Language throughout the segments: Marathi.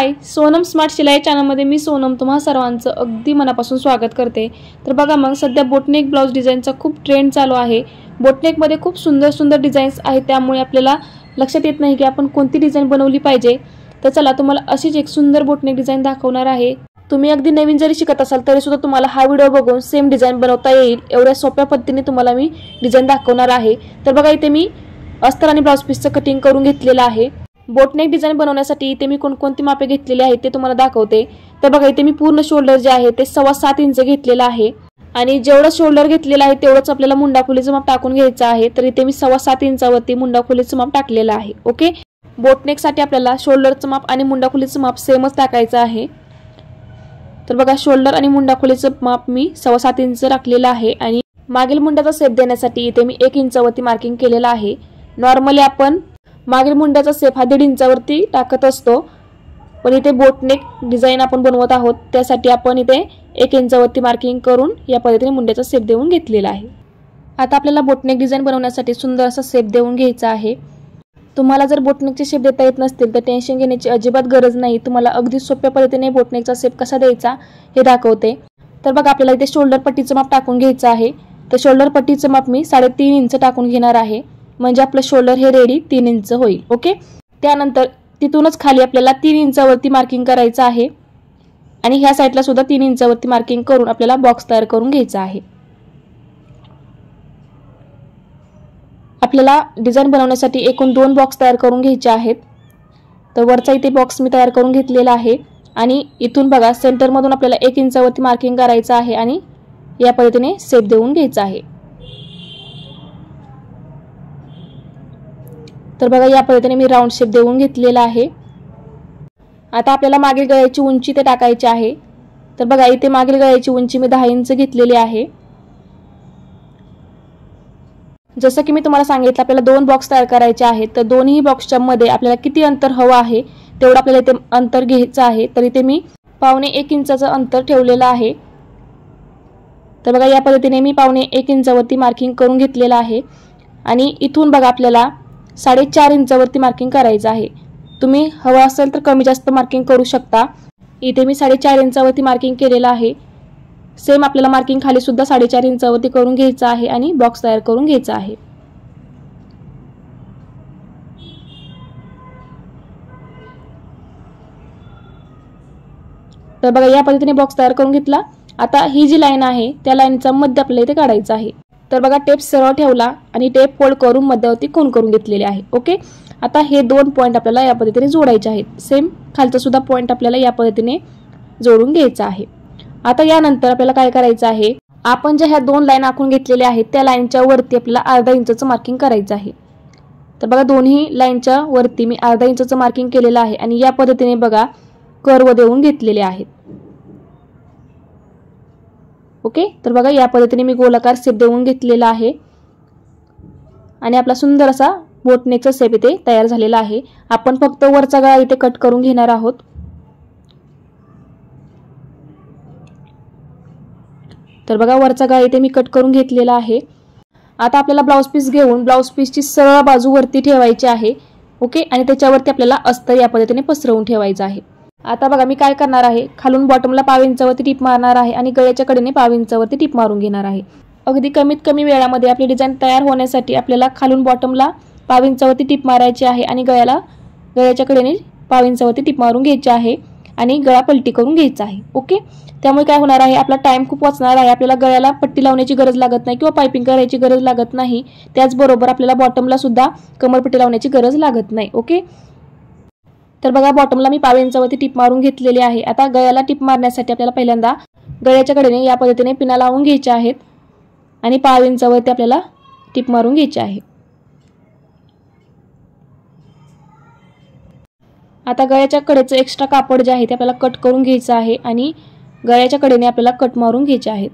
हाय, सोनम स्मार्ट शिलाई चॅनलमध्ये मी सोनम तुम्हा सर्वांचं अगदी मनापासून स्वागत करते। तर बघा मग सध्या बोटनेक ब्लाउज डिझाईनचा खूप ट्रेंड चालू आहे। बोटनेक मध्ये खूप सुंदर सुंदर डिझाईन्स आहेत, त्यामुळे आपल्याला लक्षात येत नाही की आपण कोणती डिझाइन बनवली पाहिजे। तर चला तुम्हाला अशीच एक सुंदर बोटनेक डिझाइन दाखवणार आहे। तुम्ही अगदी नवीन जरी शिकत असाल तरी सुद्धा तुम्हाला हा व्हिडिओ बघून सेम डिझाइन बनवता येईल, एवढ्या सोप्या पद्धतीने तुम्हाला मी डिझाइन दाखवणार आहे। तर बघा इथे मी अस्तर आणि ब्लाउज पीसचं कटिंग करून घेतलेलं आहे। बोटनेक डिझाइन बनवण्यासाठी इथे मी कोणकोणती मापे घेतलेली आहेत ते तुम्हाला दाखवते। तर बघा इथे मी पूर्ण शोल्डर जे आहे ते 7.25 इंच घेतलेला आहे आणि जेवढं शोल्डर घेतलेलं आहे तेवढंच आपल्याला मुंडा खोलीचं माप टाकून घ्यायचं आहे। तर इथे मी 7.25 इंचावरती मुंडा खोलीचं माप टाकलेलं आहे। ओके, बोटनेक साठी आपल्याला शोल्डरचं माप आणि मुंडा खोलीचं माप सेमच टाकायचं आहे। तर बघा शोल्डर आणि मुंडा खोलीचं माप मी 7.25 इंच टाकलेलं आहे आणि मागील मुंड्याचा शेप देण्यासाठी इथे मी 1 इंचावरती मार्किंग केलेलं आहे। नॉर्मली आपण मागील मुंड्याचा शेप हा 1.5 इंचावरती टाकत असतो, पण इथे बोटनेक डिझाइन आपण बनवत आहोत त्यासाठी आपण इथे 1 इंचावरती मार्किंग करून या पद्धतीने मुंड्याचा शेप देऊन घेतलेला आहे। आता आपल्याला बोटनेक डिझाइन बनवण्यासाठी सुंदर असा शेप देऊन घ्यायचा आहे। तुम्हाला जर बोटनेकचे शेप देता येत नसतील तर टेन्शन घेण्याची अजिबात गरज नाही, तुम्हाला अगदी सोप्या पद्धतीने बोटनेकचा शेप कसा द्यायचा हे दाखवते। तर बघा आपल्याला इथे शोल्डर पट्टीचं माप टाकून घ्यायचं आहे। तर शोल्डर पट्टीचं माप मी 3.5 इंच टाकून घेणार आहे, म्हणजे आपलं शोल्डर हे रेडी 3 इंच होईल। ओके, त्यानंतर तिथूनच खाली आपल्याला 3 इंचावरती मार्किंग करायचं आहे आणि ह्या साइडला सुद्धा 3 इंचावरती मार्किंग करून आपल्याला बॉक्स तयार करून घ्यायचा आहे। आपल्याला डिझाइन बनवण्यासाठी एकूण 2 बॉक्स तयार करून घ्यायचे आहेत। तर वरचा इथे बॉक्स मी तयार करून घेतलेला आहे आणि इथून बघा सेंटर मधून आपल्याला 1 इंचावरती मार्किंग करायचं आहे आणि या पद्धतीने शेप देऊन घ्यायचा आहे। तर बघा या पद्धतीने मी राउंड शेप देऊन घेतलेला आहे। आता आपल्याला मागील गळ्याची उंची ते टाकायची आहे। तर बघा इथे मागील गळ्याची उंची मी 10 इंच घेतलेली आहे। जसं की मी तुम्हाला सांगितलं आपल्याला 2 बॉक्स तयार करायचे आहेत, तर दोन्ही बॉक्सच्या मध्ये आपल्याला किती अंतर हवं आहे तेवढं आपल्याला इथे अंतर घ्यायचं आहे। तर इथे मी 1.25 इंचाचं अंतर ठेवलेलं आहे। तर बघा या पद्धतीने मी 1.25 इंचावरती मार्किंग करून घेतलेलं आहे आणि इथून बघा आपल्याला 4.5 इंचावरती मार्किंग करायचं आहे। तुम्ही हवं असेल तर कमी जास्त मार्किंग करू शकता। इथे मी 4.5 इंचावरती मार्किंग केलेलं आहे। सेम आपल्याला मार्किंग खाली सुद्धा 4.5 इंचावरती करून घ्यायचं आहे आणि बॉक्स तयार करून घ्यायचा आहे। तर बघा या पद्धतीने बॉक्स तयार करून घेतला। आता ही जी लाईन आहे त्या लाईनचा मध्य आपल्याला इथे काढायचा आहे। तर बघा टेप सरळ ठेवला आणि टेप फोल्ड करून मध्यावरती कोन करून घेतलेले आहे। ओके, आता हे 2 पॉइंट आपल्याला या पद्धतीने जोडायचे आहेत। सेम खालचा सुद्धा पॉइंट आपल्याला या पद्धतीने जोडून घ्यायचा आहे। आता यानंतर आपल्याला काय करायचं आहे, आपण ज्या ह्या 2 लाईन आखून घेतलेल्या आहेत त्या लाईनच्या वरती आपल्याला अर्धा इंचाचं मार्किंग करायचं आहे। तर बघा दोन्ही लाईनच्या वरती मी अर्धा इंचाचं मार्किंग केलेलं आहे आणि या पद्धतीने बघा कर्व देऊन घेतलेले आहेत। ओके, तर बघा या पद्धतीने मी गोलाकार शेप देऊन घेतलेला आहे आणि आपला सुंदर असा बोटनेकचा शेप इथे तयार झालेला आहे। आपण फक्त वरचा गळा इथे कट करून घेणार आहोत। तर बघा वरचा गळा इथे मी कट करून घेतलेला आहे। आता आपल्याला ब्लाउज पीस घेऊन ब्लाउज पीसची सरळ बाजू वरती ठेवायची आहे। ओके, आणि त्याच्यावरती आपल्याला अस्तर या पद्धतीने पसरवून ठेवायचं आहे। आता बघा मी काय करणार आहे, खालून बॉटमला 1/2 इंचावरती टिप मारणार आहे आणि गळ्याच्या कडेने 1/2 इंचावरती टिप मारून घेणार आहे। अगदी कमीत कमी वेळामध्ये आपली डिझाइन तयार होण्यासाठी आपल्याला खालून बॉटमला 1/2 इंचावरती टिप मारायची आहे आणि गळ्याच्या कडेने 1/2 इंचावरती टिप मारून घ्यायची आहे आणि गळा पलटी करून घ्यायचा आहे। ओके, त्यामुळे काय होणार आहे, आपला टाइम खूप वाचणार आहे। आपल्याला गळ्याला पट्टी लावण्याची गरज लागत नाही किंवा पाइपिंग करायची गरज लागत नाही। त्याचबरोबर आपल्याला बॉटमला सुद्धा कमरपट्टी लावण्याची गरज लागत नाही। ओके, तर बघा बॉटमला मी 1/2 इंचावरती टिप मारून घेतलेली आहे। आता गळ्याला टिप मारण्यासाठी आपल्याला पहिल्यांदा गळ्याच्या कडेने या पद्धतीने पिना लावून घ्यायच्या आहेत आणि 1/2 इंचावरती आपल्याला टिप मारून घ्यायची आहे। आता गळ्याच्या कडेचं एक्स्ट्रा कापड जे आहे ते आपल्याला कट करून घ्यायचं आहे आणि गळ्याच्या कडेने आपल्याला कट मारून घ्यायचे आहेत।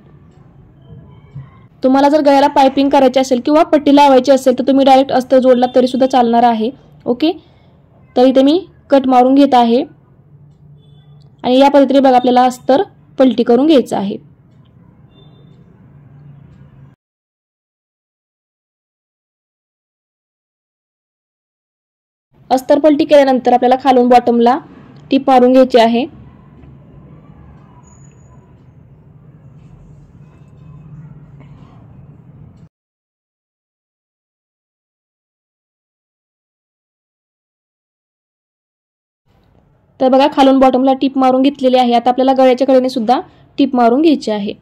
तुम्हाला जर गळ्याला पाइपिंग करायची असेल किंवा पट्टी लावायची असेल तर तुम्ही डायरेक्ट अस्तर जोडला तरी सुद्धा चालणार आहे। ओके, तर इथे मी कट मारून घेत आहे आणि या पद्धतीने बघा आपल्याला अस्तर पलटी करून घ्यायचं आहे। अस्तर पलटी केल्यानंतर आपल्याला खालून बॉटमला टीप मारून घ्यायची आहे। तर बघा खालून बॉटमला टीप मारून घेतलेली आहे। आता आपल्याला गळ्याच्या कडेने सुद्धा टीप मारून घ्यायची आहे।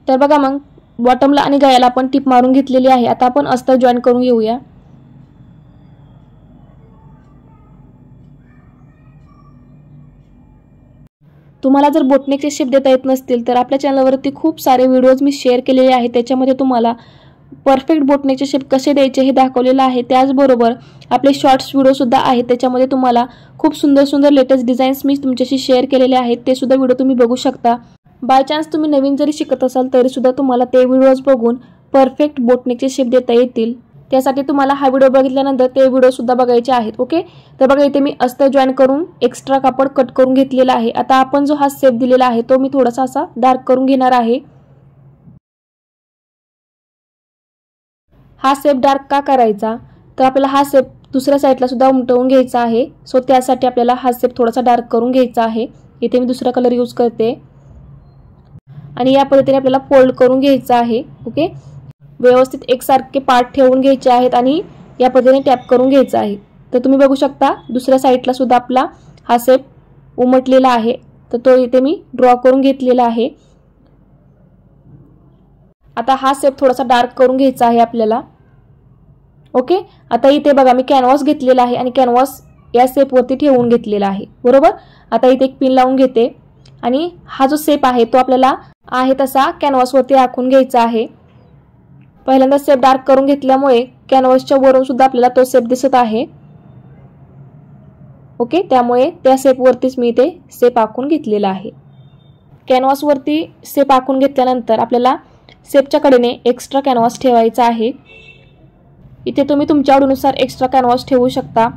तर बघा मग बॉटमला आणि गळ्याला आपण टीप मारून घेतलेली आहे। आता आपण अस्तर जॉईन करून घेऊया। तुम्हाला जर बोटनेकचे शेप देता येत नसतील तर आपल्या चॅनलवरती खूप सारे व्हिडिओज मी शेअर केलेले आहेत। त्याच्यामध्ये तुम्हाला परफेक्ट बोटनेकचे शेप कसे द्यायचे हे दाखवलेलं आहे। त्याचबरोबर आपले शॉर्ट्स व्हिडिओ सुद्धा आहेत, त्याच्यामध्ये तुम्हाला खूप सुंदर सुंदर लेटेस्ट डिझाईन्स मी तुमच्याशी शेअर केलेले आहेत, ते सुद्धा व्हिडिओ तुम्ही बघू शकता। बाय चान्स तुम्ही नवीन जरी शिकत असाल तरी सुद्धा तुम्हाला ते व्हिडिओज बघून परफेक्ट बोटनेकचे शेप देता येतील। त्यासाठी तुम्हाला हा व्हिडिओ बघितल्यानंतर ते व्हिडिओ सुद्धा बघायचे आहेत। ओके, तर बघा इथे मी अस्तर जॉईन करून एक्स्ट्रा कापड कट करून घेतलेला आहे। आता आपण जो हा शेप दिलेला आहे तो मी थोडासा असा डार्क करून घेणार आहे। हा शेप डार्क का करायचा, तर आपल्याला हा शेप दुसऱ्या साईडला सुद्धा उमटवून घ्यायचा आहे। सो त्यासाठी आपल्याला हा शेप थोडासा डार्क करून घ्यायचा आहे। इथे मी दुसरा कलर यूज करते आणि या पद्धतीने आपल्याला फोल्ड करून घ्यायचा आहे। ओके, व्यवस्थित एकसारखे पार्ट ठेवून घ्यायचे आहेत आणि या पद्धतीने टॅप करून घ्यायचा आहे। तर तुम्ही बघू शकता दुसऱ्या साईडला सुद्धा आपला हा शेप उमटलेला आहे, तर तो इथे मी ड्रॉ करून घेतलेला आहे। आता हा शेप थोडासा डार्क करून घ्यायचा आहे आपल्याला। ओके, आता इथे बघा मी कॅनव्हास घेतलेला आहे आणि कॅनव्हास या शेप वरती ठेवून घेतलेला आहे, बरोबर। आता इथे एक पिन लावून घेते आणि हा जो शेप आहे तो आपल्याला आहे तसा कॅनव्हास वरती आखून घ्यायचा आहे। पहिल्यांदा शेप डार्क करून घेतल्यामुळे कॅनव्हासच्या वरून सुद्धा आपल्याला तो शेप दिसत आहे। ओके, त्यामुळे त्या शेप वरतीच मी इथे शेप आखून घेतलेला आहे। कॅनव्हास वरती शेप आखून घेतल्यानंतर आपल्याला शेपच्या कडेने एक्स्ट्रा कॅनव्हास ठेवायचा आहे। इथे तुम्ही तुमच्या आवडीनुसार एक्स्ट्रा कॅनव्हास ठेवू शकता।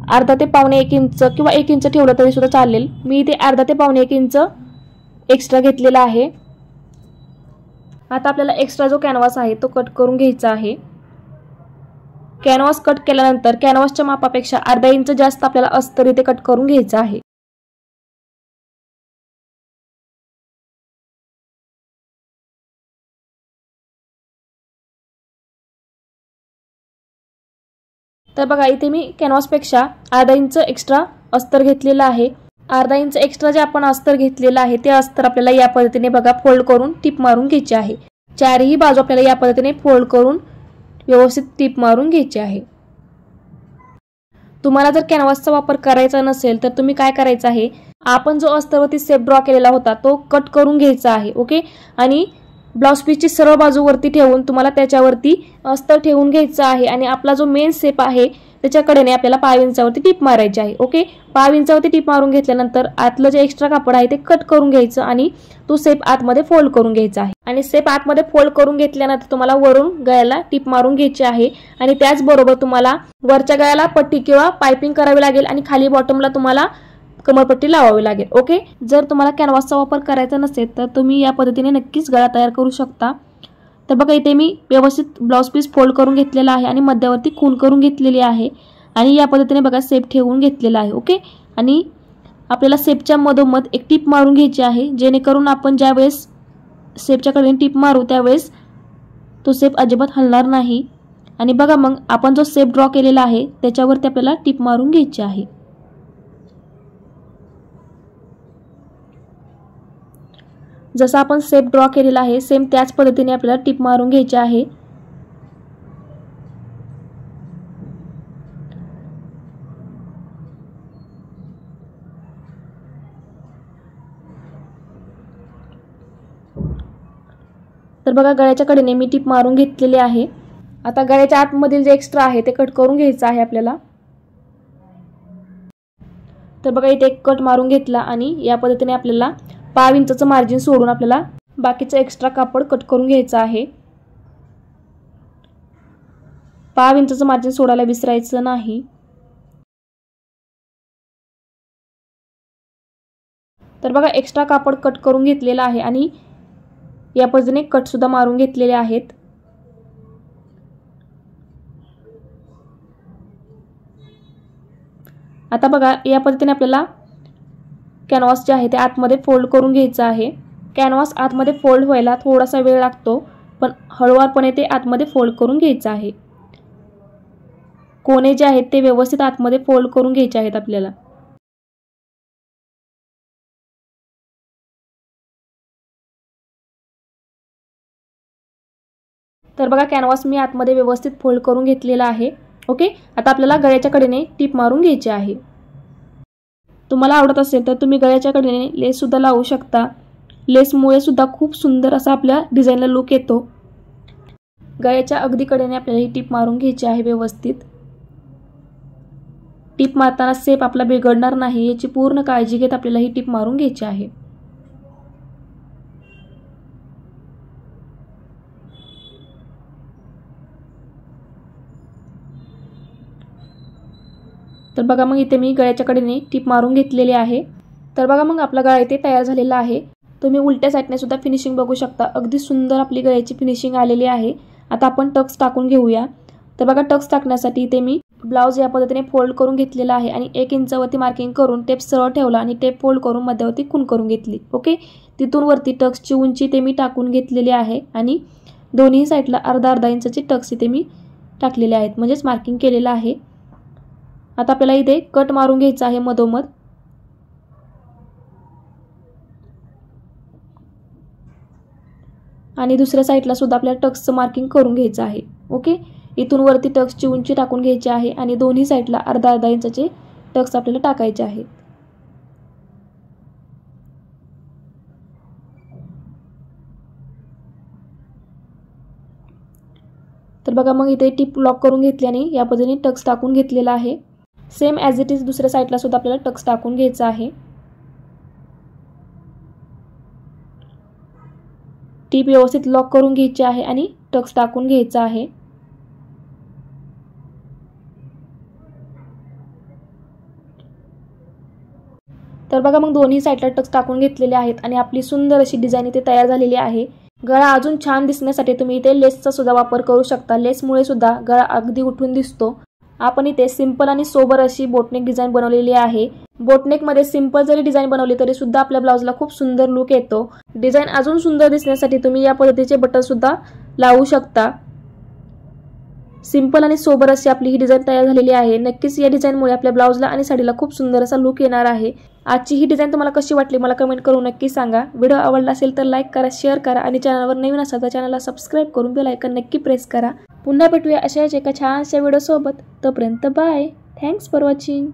अर्धा ते पावणे 1 इंच किंवा 1 इंच ठेवलं तरी सुद्धा चालेल। मी इथे अर्धा ते पावणे 1 इंच एक्स्ट्रा घेतलेला आहे। आता आपल्याला एक्स्ट्रा जो कॅनव्हास आहे तो कट करून घ्यायचा आहे। कॅनव्हास कट केल्यानंतर कॅनव्हासच्या मापापेक्षा अर्धा इंच जास्त आपल्याला अस्तर इथे कट करून घ्यायचं आहे। तर बघा इथे मी कॅनव्हासपेक्षा अर्धा इंच एक्स्ट्रा अस्तर घेतलेला आहे। अर्धा इंच एक्स्ट्रा जे आपण अस्तर घेतलेलं आहे ते अस्तर आपल्याला या पद्धतीने बघा फोल्ड करून टिप मारून घ्यायची आहे। चारही बाजू आपल्याला या पद्धतीने फोल्ड करून व्यवस्थित टिप मारून घ्यायची आहे। तुम्हाला जर कॅनव्हासचा वापर करायचा नसेल तर तुम्ही काय करायचं आहे, आपण जो अस्तरवरती शेप ड्रॉ केलेला होता तो कट करून घ्यायचा आहे। ओके, आणि ब्लाउज पीसची सरळ बाजू वरती ठेवून तुम्हाला त्याच्यावरती अस्तर ठेवून घ्यायचं आहे आणि आपला जो मेन शेप आहे त्याच्याकडेने आपल्याला 5 इंचावरती टिप मारायची आहे। ओके, 5 इंचावरती टिप मारून घेतल्यानंतर आतलं जे एक्स्ट्रा कापड आहे ते कट करून घ्यायचं आणि तो शेप आतमध्ये फोल्ड करून घ्यायचा आहे। आणि शेप आतमध्ये फोल्ड करून घेतल्यानंतर तुम्हाला वरून गळ्याला टिप मारून घ्यायची आहे आणि त्याचबरोबर तुम्हाला वरच्या गळ्याला पट्टी किंवा पाइपिंग करावी लागेल आणि खाली बॉटमला तुम्हाला कमरपट्टी लावावी लागेल। ओके, जर तुम्हाला कॅनव्हासचा वापर करायचा नसेल तर तुम्ही या पद्धतीने नक्कीच गळा तयार करू शकता। तर बघा इथे मी व्यवस्थित ब्लाउज पीस फोल्ड करून घेतलेला आहे आणि मध्यावरती खून करून घेतलेली आहे आणि या पद्धतीने बघा शेप ठेवून घेतलेला आहे। ओके, आणि आपल्याला शेपच्या मधोमध एक टिप मारून घ्यायची आहे, जेणेकरून आपण ज्या वेळेस शेपच्या कडेने टिप मारू त्यावेळेस तो शेप अजिबात हलणार नाही। आणि बघा मग आपण जो शेप ड्रॉ केलेला आहे त्याच्यावरती आपल्याला टिप मारून घ्यायची आहे। जसा आपण शेप ड्रॉ केलेला आहे सेम त्याच पद्धतीने आपल्याला टिप मारून घ्यायची आहे। तर बघा गळ्याच्या कडेने मी टिप मारून घेतलेली आहे। आता गळ्याच्या आतमधील जे एक्स्ट्रा आहे ते कट करून घ्यायचं आहे आपल्याला। तर बघा इथे एक कट मारून घेतला आणि या पद्धतीने आपल्याला 5 इंचाचं मार्जिन सोडून आपल्याला बाकीचं एक्स्ट्रा कापड कट करून घ्यायचं आहे। 5 इंचाचं मार्जिन सोडायला विसरायचं नाही। तर बघा एक्स्ट्रा कापड कट करून घेतलेला आहे आणि या पद्धतीने कट सुद्धा मारून घेतलेले आहेत। आता बघा या पद्धतीने आपल्याला कॅनव्हास जे आहे ते आतमध्ये फोल्ड करून घ्यायचं आहे। कॅनव्हास आतमध्ये फोल्ड व्हायला थोडासा वेळ लागतो, पण हळूवारपणे ते आतमध्ये फोल्ड करून घ्यायचं आहे। कोने जे आहेत ते व्यवस्थित आतमध्ये फोल्ड करून घ्यायचे आहेत आपल्याला। तर बघा कॅनव्हास मी आतमध्ये व्यवस्थित फोल्ड करून घेतलेला आहे। ओके, आता आपल्याला गळ्याच्या कडेने टिप मारून घ्यायची आहे। तुम्हाला आवडत असेल तर तुम्ही गळ्याच्या कडेने लेस सुद्धा लावू शकता। लेसमुळे सुद्धा खूप सुंदर असा आपल्या डिझाईनला लुक येतो। गळ्याच्या अगदी कडेने आपल्याला ही टिप मारून घ्यायची आहे व्यवस्थित। टिप मारताना शेप आपला बिघडणार नाही याची पूर्ण काळजी घेत आपल्याला ही टिप मारून घ्यायची आहे। तर बघा मग इथे मी गळ्याच्या कडेने टिप मारून घेतलेली आहे। तर बघा मग आपला गळा इथे तयार झालेला आहे। तुम्ही उलट्या साईडने सुद्धा फिनिशिंग बघू शकता, अगदी सुंदर आपली गळ्याची फिनिशिंग आलेली आहे। आता आपण टक्स टाकून घेऊया। तर बघा टक्स टाकण्यासाठी इथे मी ब्लाउज या पद्धतीने फोल्ड करून घेतलेला आहे आणि 1 इंचावरती मार्किंग करून टेप सरळ ठेवला आणि टेप फोल्ड करून मध्यावरती खूण करून घेतली। ओके, तिथून वरती टक्सची उंची ते मी टाकून घेतलेली आहे आणि दोन्ही साईडला अर्धा इंचाचे टक्स इथे मी टाकलेले आहेत, म्हणजेच मार्किंग केलेलं आहे। आता आपल्याला इथे कट मारून घ्यायचा आहे मधोमध। आणि दुसऱ्या साईडला सुद्धा आपल्याला टक्सचं मार्किंग करून घ्यायचं आहे। ओके, इथून वरती टक्सची उंची टाकून घ्यायची आहे आणि दोन्ही साईडला अर्धा इंचाचे टक्स आपल्याला टाकायचे आहेत। तर बघा मग इथे टिप लॉक करून घेतली आणि या पद्धतीने टक्स टाकून घेतलेला आहे। सेम ॲज इट इज दुसऱ्या साईडला सुद्धा आपल्याला टक्स टाकून घ्यायचा आहे। टिप व्यवस्थित लॉक करून घ्यायची आहे आणि टक्स टाकून घ्यायचा आहे। तर बघा मग दोन्ही साईडला टक्स टाकून घेतलेले आहेत आणि आपली सुंदर अशी डिझाईन इथे तयार झालेली आहे। गळा अजून छान दिसण्यासाठी तुम्ही इथे लेसचा सुद्धा वापर करू शकता। लेसमुळे सुद्धा गळा अगदी उठून दिसतो। आपण इथे सिंपल आणि सोबर अशी बोटनेक डिझाईन बनवलेली आहे। बोटनेक मध्ये सिंपल जरी डिझाईन बनवली तरी सुद्धा आपल्या ब्लाउजला खूप सुंदर लुक येतो। डिझाईन अजून सुंदर दिसण्यासाठी तुम्ही या पद्धतीचे बटन सुद्धा लावू शकता। सिंपल आणि सोबर अशी आपली ही डिझाईन तयार झालेली आहे। नक्कीच या डिझाईनमुळे आपल्या ब्लाउजला आणि साडीला खूप सुंदर असा लुक येणार आहे। आजची ही डिझाईन तुम्हाला कशी वाटली मला कमेंट करून नक्की सांगा। व्हिडिओ आवडला असेल तर लाईक करा, शेअर करा आणि चॅनलवर नवीन असाल तर चॅनलला सबस्क्राईब करून बेल आयकॉन नक्की प्रेस करा। पुन्हा भेटूया अशाच एका छानशा व्हिडिओ सोबत। तोपर्यंत बाय, थँक्स फॉर वॉचिंग।